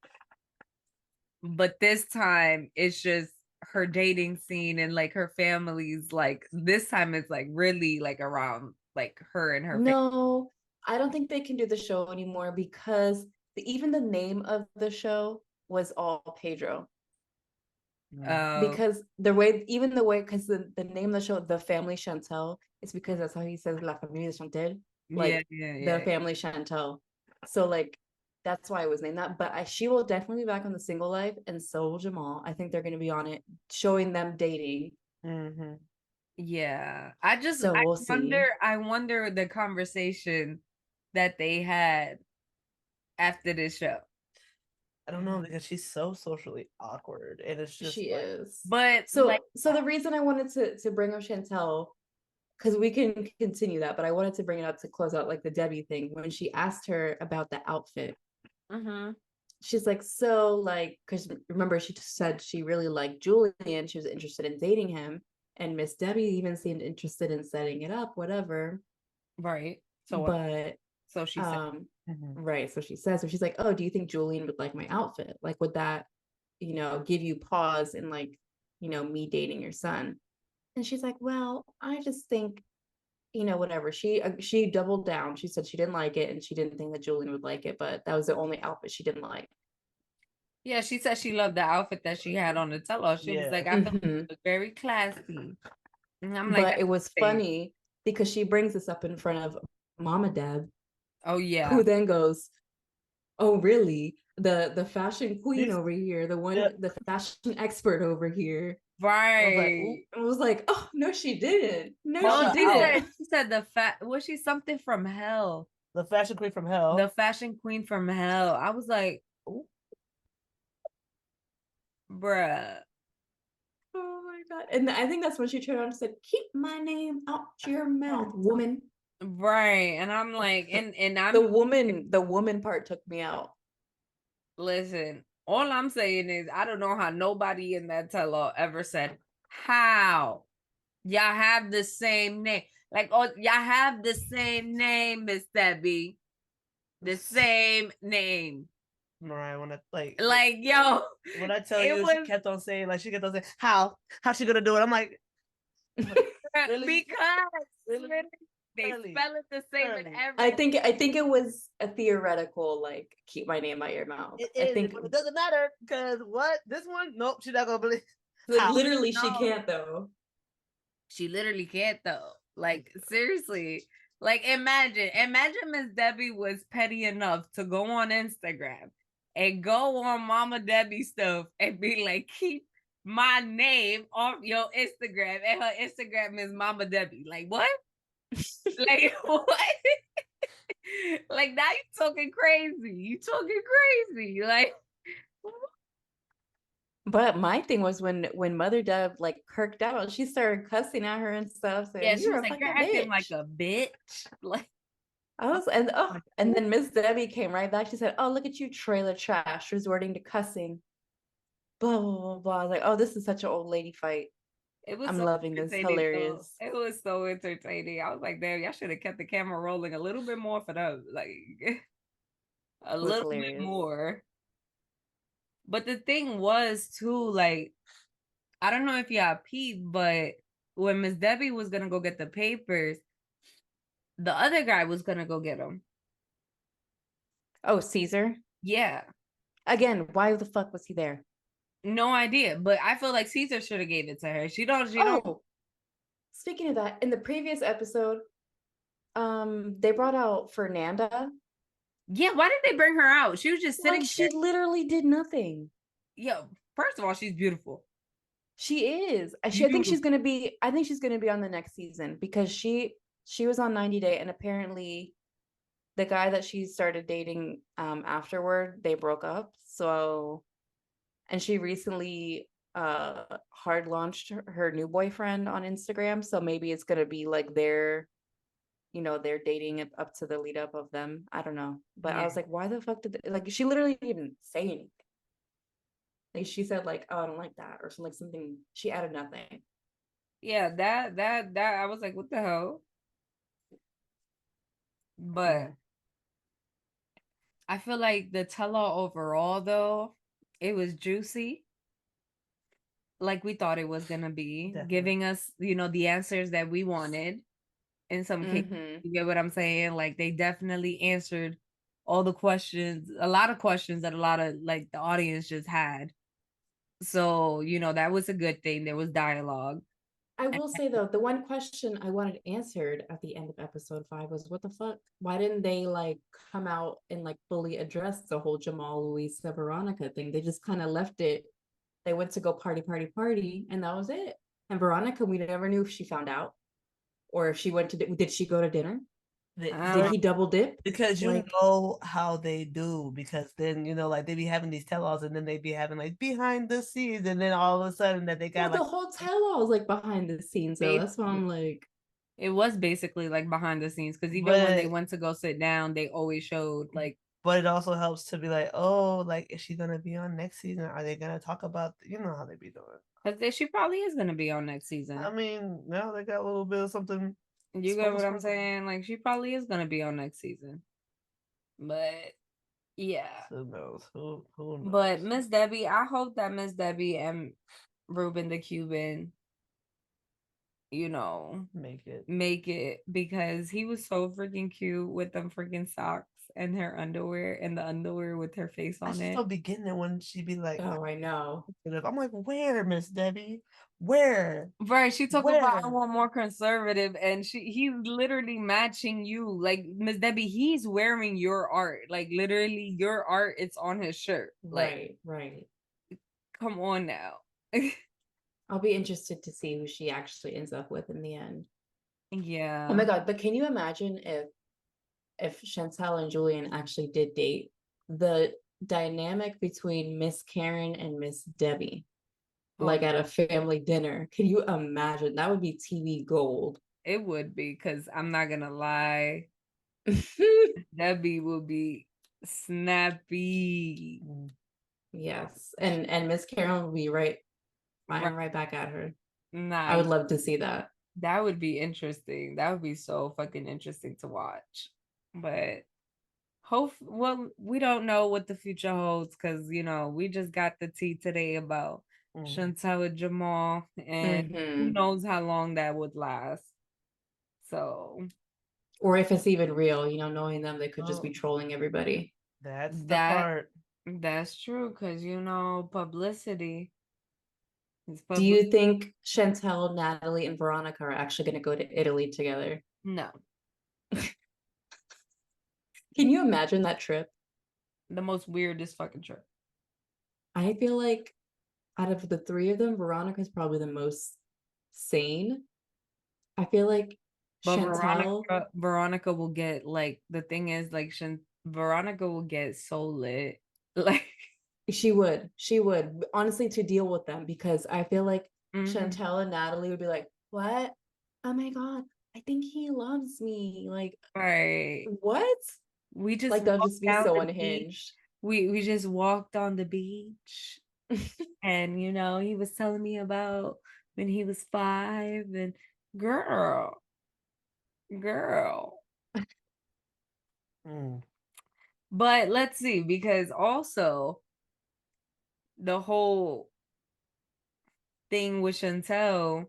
But this time it's just her dating scene and like her family's like, this time it's like really like around like her and her family. No, I don't think they can do the show anymore because even the name of the show was all Pedro. Because even the way, because the name of the show, The Family Chantel, it's because that's how he says La Familia Chantel, like yeah. the family Chantel. So like that's why it was named that. But she will definitely be back on the single life, and so will Jamal. I think they're going to be on it, showing them dating. Mm-hmm. Yeah, So we'll see. I wonder the conversation that they had after this show. I don't know because she's so socially awkward, and it's just She like, is. But So like, so the reason I wanted to bring up Chantel, because we can continue that, but I wanted to bring it up to close out like the Debbie thing when she asked her about the outfit. She's like, so like, because remember she said she really liked Julian, she was interested in dating him, and Miss Debbie even seemed interested in setting it up, whatever. right. So But so she said, right, so she says, so she's like, oh, do you think Julian would like my outfit? Like, would that give you pause in like me dating your son? And she's like, well, I just think whatever. She doubled down. She said she didn't like it and she didn't think that Julian would like it, but that was the only outfit she didn't like. yeah, she said she loved the outfit that she had on the tell-all. She was like, I felt it was very classy. And I'm like, but it was funny because she brings this up in front of Mama Deb, oh yeah, who then goes, oh really, the fashion queen over here, the fashion expert over here. right. I was like, oh no, she didn't. No, No, she didn't. she said was she something from hell? the fashion queen from hell. The fashion queen from hell. I was like, ooh, bruh. Oh my god. And I think that's when she turned around and said, keep my name out your mouth, woman. Right. And I'm like, and I'm The woman part took me out. listen, all I'm saying is I don't know how nobody in that tell-all ever said, how y'all have the same name. Like, oh, y'all have the same name, Miss Debbie. The same name. Mariah, when I Like, yo, when I tell it you, was she kept on saying how's she gonna do it? I'm like, really? because Really? They Early. spell it the same in Early. every. I think it was a theoretical like keep my name out your mouth. It I is, think but it doesn't matter because what this one? Nope, she's not gonna believe. like How? literally she No. can't though. She literally can't though. Like seriously. Like imagine Miss Debbie was petty enough to go on Instagram and go on Mama Debbie stuff and be like, keep my name off your Instagram, and her Instagram is Mama Debbie. Like what? Like what? Like now you talking crazy. You talking crazy. Like But my thing was when Mother Deb like kirked out, she started cussing at her and stuff, yeah, saying she you're was a like, you're fucking acting like bitch. a bitch. Like I was and then Miss Debbie came right back. She said, "Oh, look at you, trailer trash, resorting to cussing." Blah blah blah blah. I was like, "Oh, this is such an old lady fight." it was I'm so loving this. entertaining though. Hilarious. It was so entertaining. I was like, damn, y'all should have kept the camera rolling a little bit more for them. Like a It was little bit hilarious. more. But the thing was too, like, I don't know if y'all peeped, but when Miss Debbie was gonna go get the papers, the other guy was gonna go get them. Oh, Caesar. Yeah. Again, why the fuck was he there? No idea. But I feel like Caesar should have gave it to her. She don't Oh, speaking of that, in the previous episode, they brought out Fernanda. yeah, why did they bring her out? She was just sitting Like she there. literally did nothing. Yo, first of all, she's beautiful. She is. I think Beautiful. she's gonna be. I think she's gonna be on the next season because she was on 90 Day and apparently the guy that she started dating afterward they broke up. So and she recently hard launched her new boyfriend on Instagram. So maybe it's gonna be like their they're dating up to the lead up of them. I don't know, but I was Yeah. like, why the fuck did like she literally didn't even say anything. Like she said like, oh, I don't like that or something, like something. She added nothing. Yeah, that I was like, what the hell? But I feel like the tell-all overall though, it was juicy. Like we thought it was gonna be, Definitely. giving us, the answers that we wanted in some cases. Mm-hmm. You get what I'm saying? Like they definitely answered all the questions, a lot of questions that a lot of like the audience just had. So, that was a good thing. There was dialogue. I will say though, the one question I wanted answered at the end of episode 5 was, what the fuck? Why didn't they like come out and like fully address the whole Jamal, Luisa, Veronica thing? They just kind of left it. They went to go party, and that was it. And Veronica, we never knew if she found out or if she went to. Did she go to dinner? Did he double dip? Because you Like- know how they do, because then like they be having these tell-alls and then they be having like behind the scenes and then all of a sudden that they Well, got the like whole tell-all is like behind the scenes, so that's why I'm like, It was basically like behind the scenes because even when they But- went to go sit down, they always showed like but it also helps to be like, oh, like is she gonna be on next season? Are they gonna talk about how they be doing? because she probably is gonna be on next season. I mean, now they got a little bit of something. You get what I'm sprinkle. saying? Like she probably is gonna be on next season. But yeah. Who knows? Who knows? But Miss Debbie, I hope that Miss Debbie and Ruben the Cuban, make it. make it because he was so freaking cute with them freaking socks and her underwear and the underwear with her face I on just it. don't be getting it when she be like, oh, I know. I'm like, where, Miss Debbie? Where? Right, she talked about I Where? want more conservative, and he's literally matching you. Like Miss Debbie, he's wearing your art. Like literally your art, it's on his shirt. Like, Right. come on now. I'll be interested to see who she actually ends up with in the end. Yeah. Oh my god, but can you imagine if Chantal and Julian actually did date? The dynamic between Miss Karen and Miss Debbie, Oh, like at a family dinner. Can you imagine? That would be TV gold. it would be because I'm not gonna lie, Debbie would be snappy. Yes. And Miss Karen would be firing right back at her. I would Nice. love to see that. That would be interesting. That would be so fucking interesting to watch. But we don't know what the future holds because we just got the tea today about Chantel and Jamal, and who Mhm. knows how long that would last. So Or if it's even real, knowing them, they could just be Oh. trolling everybody. That's the That part. that's true, because publicity is Do public. you think Chantel, Natalie, and Veronica are actually going to go to Italy together? No, Can you imagine that trip? the most weirdest fucking trip. I feel like out of the three of them, Veronica's probably the most sane. I feel like But Chantel, Veronica will get like the thing is like Veronica will get so lit. Like she would honestly to deal with them because I feel like mhm, Chantel and Natalie would be like, "What? Oh my God, I think he loves me." Like, right. what? We just Like they'll walked just be down so the beach. unhinged. We just walked on the beach, and he was telling me about when he was 5, and girl, girl. Mm. But let's see, because also the whole thing with Chantel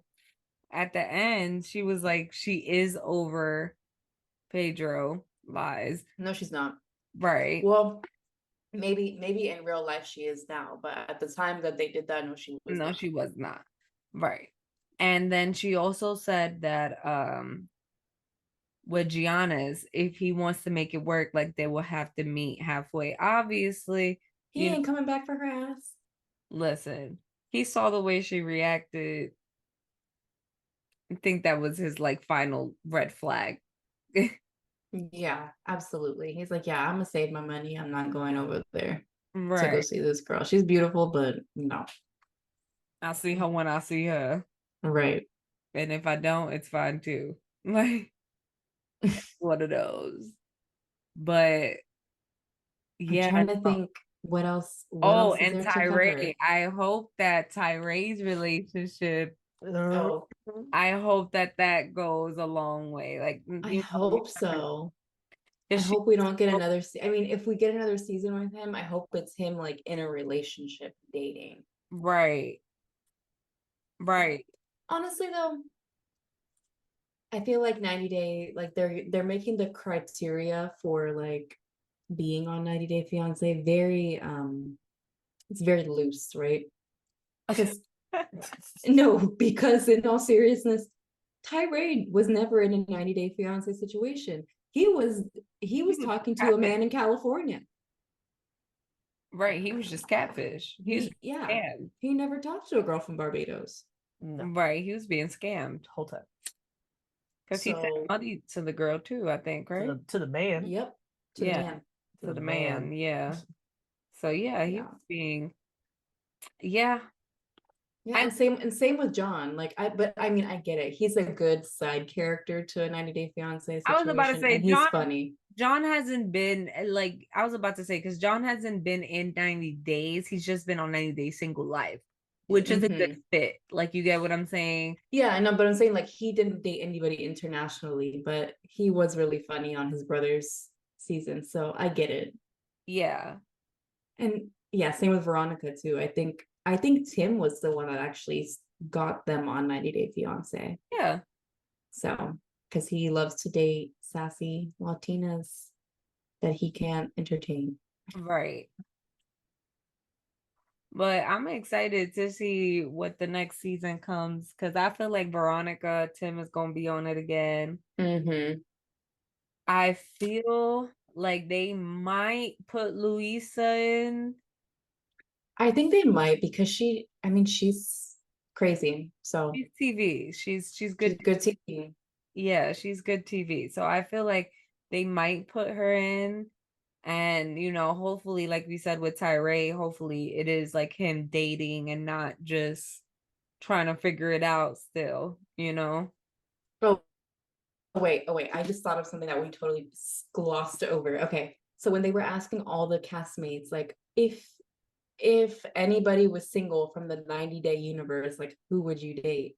at the end, she was like, she is over Pedro. Lies. No, she's not. Right. Well, maybe in real life she is now, but at the time that they did that, no, she was No, not. she was not. Right. And then she also said that with Giannis, if he wants to make it work, like they will have to meet halfway. Obviously, He ain't coming back for her ass. listen, he saw the way she reacted. I think that was his like final red flag. Yeah, absolutely. He's like, yeah, I'm gonna save my money. I'm not going over there to go Right. see this girl. She's beautiful, but no. I see her when I see her. Right. And if I don't, it's fine too. Like one of those. But I'm yeah. trying to No. think what Oh, else is and there to cover? Tyree. I hope that Tyree's relationship, Oh, I hope that that goes a long way. Like, I hope so. I because she, hope we don't get another I mean, if we get another season with him, I hope it's him like in a relationship dating. right, right, Honestly though, I feel like 90 Day, like they're making the criteria for like being on 90 Day Fiance very it's very loose, right? Because no, because in all seriousness, Tyrade was never in a 90 Day Fiance situation. He was talking to a catfish. man in California. Right. He was just catfish. He was Yeah, scammed. he never talked to a girl from Barbados. No, Right. He was being scammed whole time because he sent So, money to the girl too. I think. to Right. the man. yep, to the Yeah. man. To the man. Yeah. So yeah, he Yeah. was being. Yeah. Yeah, I and same with John. But I mean, I get it. He's a good side character to a 90 Day Fiance I was about to situation, say and he's John. funny. John hasn't been like I was about to say because John hasn't been in 90 days. He's just been on 90 Day Single Life, which is a good Mhm. fit. Like you get what I'm saying? Yeah, I know, but I'm saying like he didn't date anybody internationally, but he was really funny on his brother's season, so I get it. Yeah. And yeah, same with Veronica too. I think Tim was the one that actually got them on 90 Day Fiance. Yeah. So, because he loves to date sassy Latinas that he can't entertain. Right. But I'm excited to see what the next season comes because I feel like Veronica Tim is gonna be on it again. Mm-hmm. I feel like they might put Luisa in. I think they might because I mean, she's crazy. So She's TV. She's she's good. good TV. Yeah, she's good TV. So I feel like they might put her in. And hopefully, like we said with Tyree, hopefully it is like him dating and not just trying to figure it out still. Oh, oh wait. I just thought of something that we totally glossed over. Okay. So when they were asking all the castmates, like if anybody was single from the 90 Day universe, like who would you date?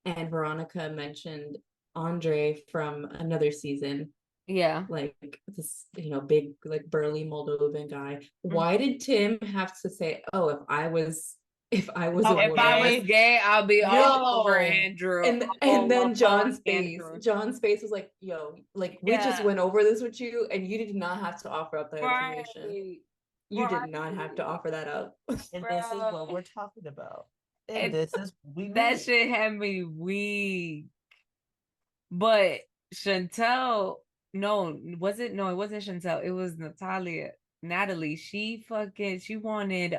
And Veronica mentioned Andre from another season, Yeah. like this, big, like burly Moldovan guy. Mm. Why did Tim have to say, "Oh, if I was if I was Oh, a If woman. I was gay, I'll be all over Yo. Andrew. And all then up John on Space. Andrew. John Space was like, yo, like we just Yeah. went over this with you and you did not have to offer up that information. Right. You did not have to offer that up. And this is what we're talking about. And And this is we That need. shit had me weak. But Chantel, no, was it? No, it wasn't Chantel. It was Natalie. She wanted,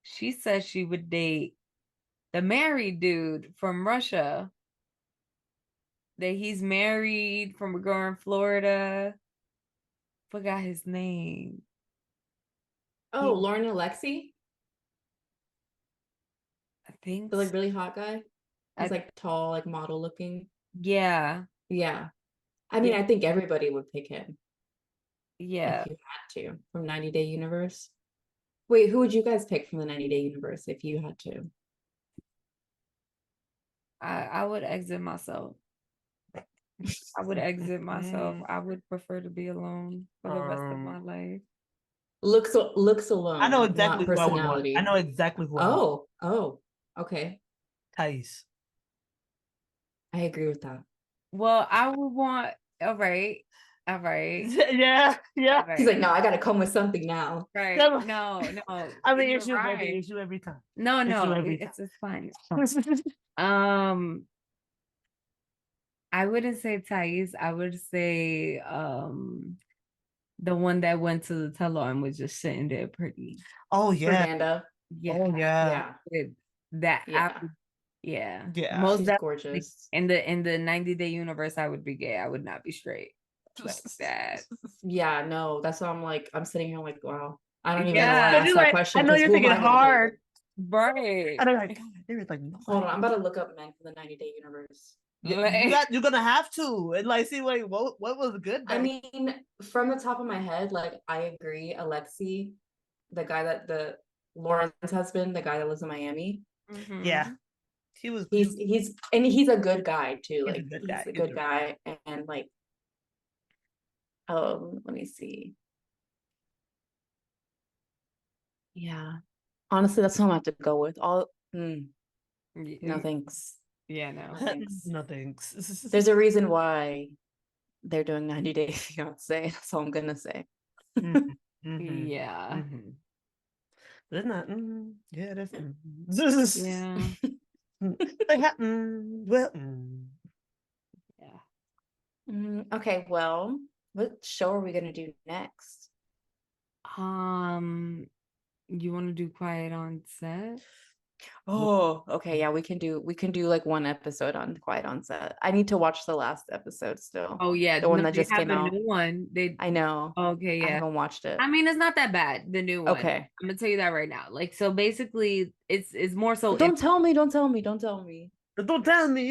she said she would date the married dude from Russia. That he's married from a girl in Florida. Forgot his name. Oh, Lauren and Alexi, I think the like really hot guy. I- He's like tall, like model looking. yeah. Yeah. I mean, Yeah. I think everybody would pick him Yeah. if you had to from 90 Day Universe. Wait, who would you guys pick from the 90 Day Universe if you had to? I would exit myself. I would exit myself. I would prefer to be alone for the rest of my life. Looks alone. I know exactly not who I would want. personality. I know exactly who I want. Oh, okay. Thais. I agree with that. Well, I would want. All right. Yeah. All right. He's like, no, I gotta come with something now. Right. No. No. I mean, you're it's you, right. baby. It's you every time. No, you every it's fine. I wouldn't say Thais. I would say the one that went to the tell and was just sitting there pretty. Oh yeah. Fernanda. Yeah. Oh yeah. That Yeah. yeah. Yeah. Most She's definitely gorgeous. in the 90 Day Universe, I would be gay. I would not be straight. Like that. Yeah, no, that's why I'm like, I'm sitting here like, wow. I don't even Yeah. know why I But asked you're that like, question. I know 'cause you're who am thinking I gonna hard. pick? Right. And I'm like, God, there is like Hold on, I'm about to look up men for the 90 Day Universe. you're gonna have to and like see like what was good. I back- mean, from the top of my head, like I agree, Alexi, the guy that the Lauren's husband, the guy that lives in Miami. Mhm. yeah, he's He's a good guy too. He's a Like good he's guy. a good guy. And like let me see. Yeah. Honestly, that's what I'm gonna have to go with. No thanks. Yeah, no. Thanks. No thanks. There's a reason why they're doing 90 Day Fiance. That's all I'm gonna say. Mhm. Yeah. Mhm. There's not. Yeah, that's. Yeah. Like, well. Yeah. Okay, well, what show are we gonna do next? You want to do Quiet on Set? Oh, okay, yeah, we can do like one episode on Quiet on Set. I need to watch the last episode still. Oh yeah, the one no, that they just have came a out. new one. I know. Okay, I yeah. haven't watched it. I mean, it's not that bad, the new one. Okay. I'm gonna tell you that right now. Like, so basically, it's more so. Don't tell me. Don't tell me. Don't tell me.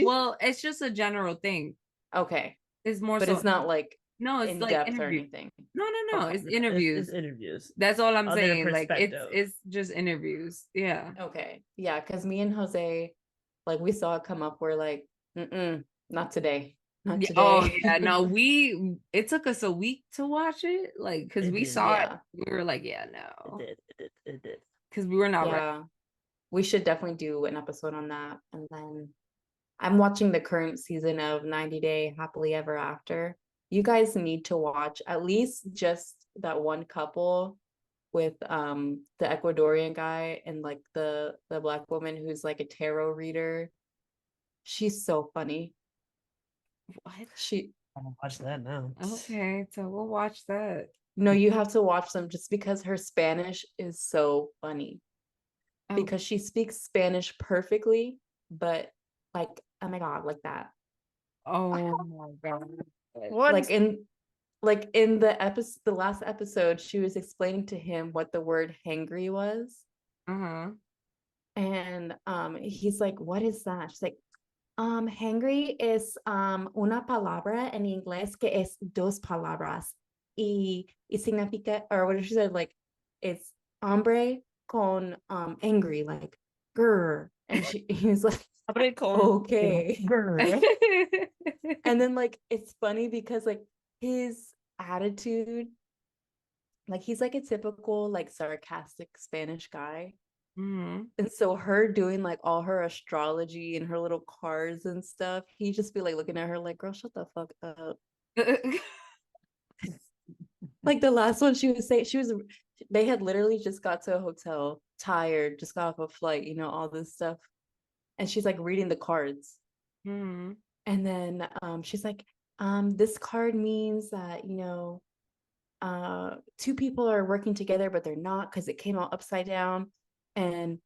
Well, it's just a general thing. Okay, It's more but so. it's not like No, it's in like depth or interview. anything. No. Okay. It's interviews. It's interviews. That's all I'm Other saying. Like, perspective. it's just interviews. Yeah. Okay, yeah, because me and Jose, like, we saw it come up. We're like, not today. Not today. Oh yeah, no, it took us a week to watch it, like, because It we did, saw it, yeah. we were like, yeah, no, It did. because we were not ready. Yeah, we should definitely do an episode on that. And then I'm watching the current season of 90 Day Happily Ever After. You guys need to watch at least just that one couple with the Ecuadorian guy and like the black woman who's like a tarot reader. She's so funny. What? I'm gonna watch that now. Okay, so we'll watch that. No, you have to watch them just because her Spanish is so funny. Oh. Because she speaks Spanish perfectly, but like, oh my God, like that. Oh my god. What? Like in the last episode, she was explaining to him what the word hangry was. Uh-huh. And he's like, what is that? She's like, hangry is una palabra en inglés que es dos palabras. Y significa, or what did she say? Like, it's hombre con angry, like grr. And he's like, okay. And then like it's funny because like his attitude, like he's like a typical like sarcastic Spanish guy, Mhm. And so her doing like all her astrology and her little cards and stuff, he just be like looking at her like, girl, shut the fuck up. Like the last one she was saying, they had literally just got to a hotel, tired, just got off a flight, all this stuff. And she's like reading the cards. Mhm. And then she's like, this card means that, two people are working together, but they're not because it came out upside down. And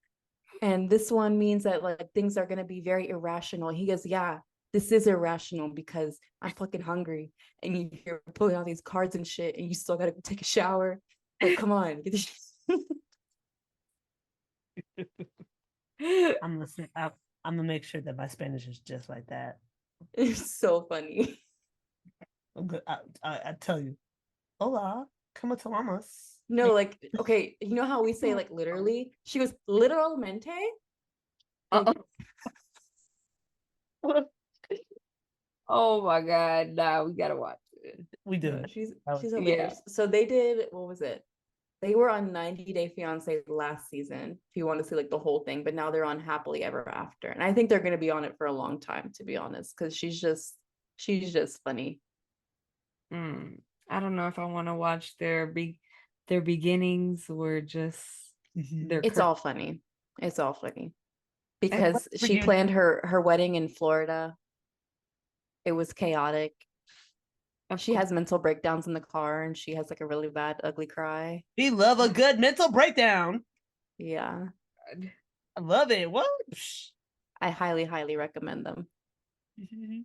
this one means that like things are gonna be very irrational. He goes, yeah, this is irrational because I'm fucking hungry, and you're pulling out these cards and shit, and you still gotta take a shower. Like, come on. I'm gonna say, I'm gonna make sure that my Spanish is just like that. It's so funny. I'm good. I tell you, hola, como te llamas? No, like, okay, you know how we say like literally? She goes, literalmente? Like, Oh my god, nah, we gotta watch it. We do. no, she's That was- hilarious. So they did, what was it? They were on 90 Day Fiance last season, if you want to see like the whole thing, but now they're on Happily Ever After. And I think they're gonna be on it for a long time, to be honest, because she's just funny. I don't know if I want to watch their beginnings or just their It's all funny. It's all funny. Because what's she beginning? planned her wedding in Florida. It was chaotic. Of She has mental breakdowns in the car, and she has like a really bad, ugly cry. We love a good mental breakdown. Yeah. course. I love it. What? I highly, highly recommend them.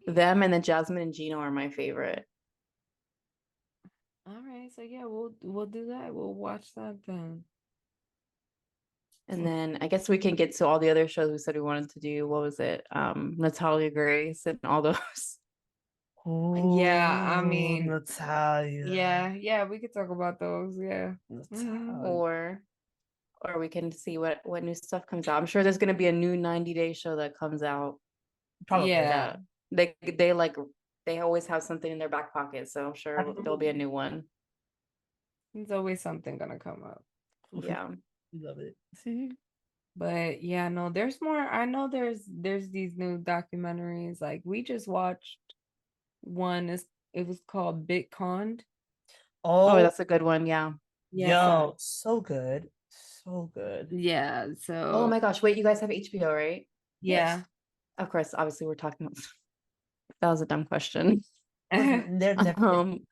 Them and then Jasmine and Gino are my favorite. All right, so yeah, we'll do that. We'll watch that then. And then I guess we can get to all the other shows we said we wanted to do. What was it? Natalia Grace and all those. Yeah, I mean, Natalia. yeah, we could talk about those. Yeah. Natalia. Or we can see what new stuff comes out. I'm sure there's gonna be a new 90-day show that comes out. Probably. Yeah. They they always have something in their back pocket, so I'm sure there'll be a new one. There's always something gonna come up. Yeah. We love it. See? But yeah, no, there's more. I know there's these new documentaries. Like we just watched one. It was called Bitcon. Oh, Oh, that's a good one. Yeah. yo, so good. So good. Yeah. Oh So my gosh. Wait, you guys have HBO, right? yeah. Of course, obviously we're talking about that was a dumb question. They're never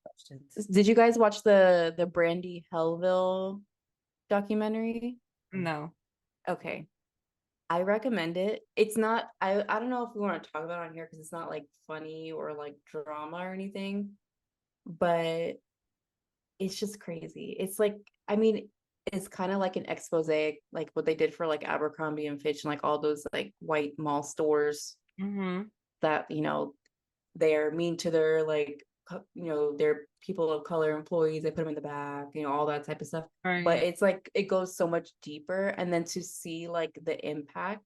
questions. Did you guys watch the Brandy Hellville documentary? No. Okay. I recommend it. It's not, I don't know if we want to talk about it on here because it's not like funny or like drama or anything, but it's just crazy. It's like, I mean, it's kind of like an expose, like what they did for like Abercrombie and Fitch and like all those like white mall stores Mm-hmm. that, they're mean to their like, their people of color employees. They put them in the back, all that type of stuff. Right. But it's like it goes so much deeper, and then to see like the impact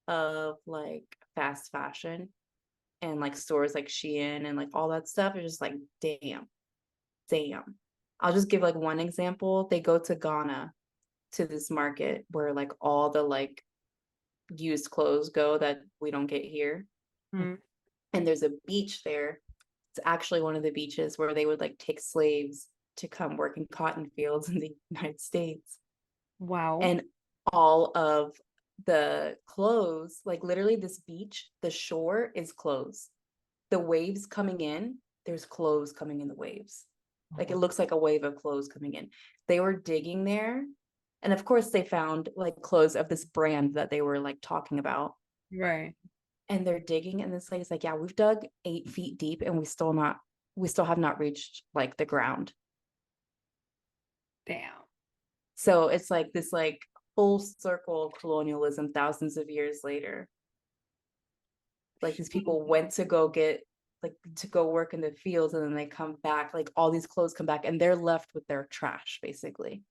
of like fast fashion and like stores like Shein and like all that stuff is just like damn. I'll just give like one example. They go to Ghana to this market where like all the like used clothes go that we don't get here. Mhm. And there's a beach there. It's actually one of the beaches where they would like take slaves to come work in cotton fields in the United States. Wow. And all of the clothes, like literally this beach, the shore is clothes. The waves coming in, there's clothes coming in the waves. Like it looks like a wave of clothes coming in. They were digging there. And of course they found like clothes of this brand that they were like talking about. Right. And they're digging, and this lady's like, yeah, we've dug 8 feet deep and we still have not reached like the ground. Damn. So it's like this like full circle of colonialism thousands of years later. Like these people went to go work in the fields, and then they come back, like all these clothes come back and they're left with their trash basically.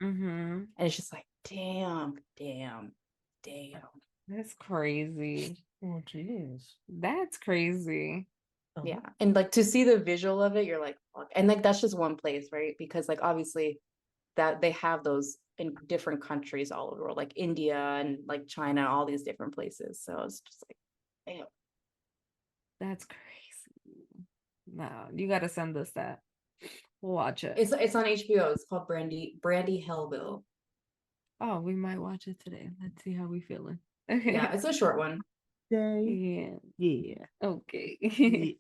Mm-hmm. And it's just like, damn. That's crazy. Oh, jeez. That's crazy. Yeah. And like to see the visual of it, you're like, fuck. And like that's just one place, right? Because like obviously that they have those in different countries all over the world, like India and like China, all these different places. So it's just like, damn. That's crazy. No, you gotta send us that. We'll watch it. It's on HBO. It's called Brandy Hellville. Oh, we might watch it today. Let's see how we feeling. Okay. Yeah, it's a short one. Yeah. Yeah. Okay. Yeah.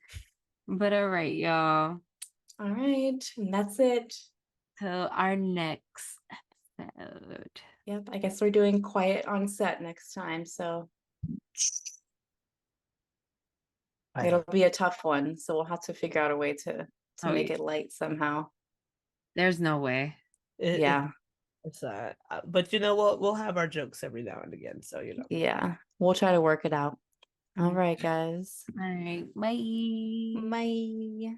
But all right, y'all. All right, and that's it. Till our next episode. Yep, I guess we're doing Quiet on Set next time, so it'll be a tough one. So we'll have to figure out a way to Oh, make yeah. it light somehow. There's no way. Yeah, It's but you know what? We'll have our jokes every now and again. So you know. yeah, we'll try to work it out. All right, guys. All right. Bye. Bye.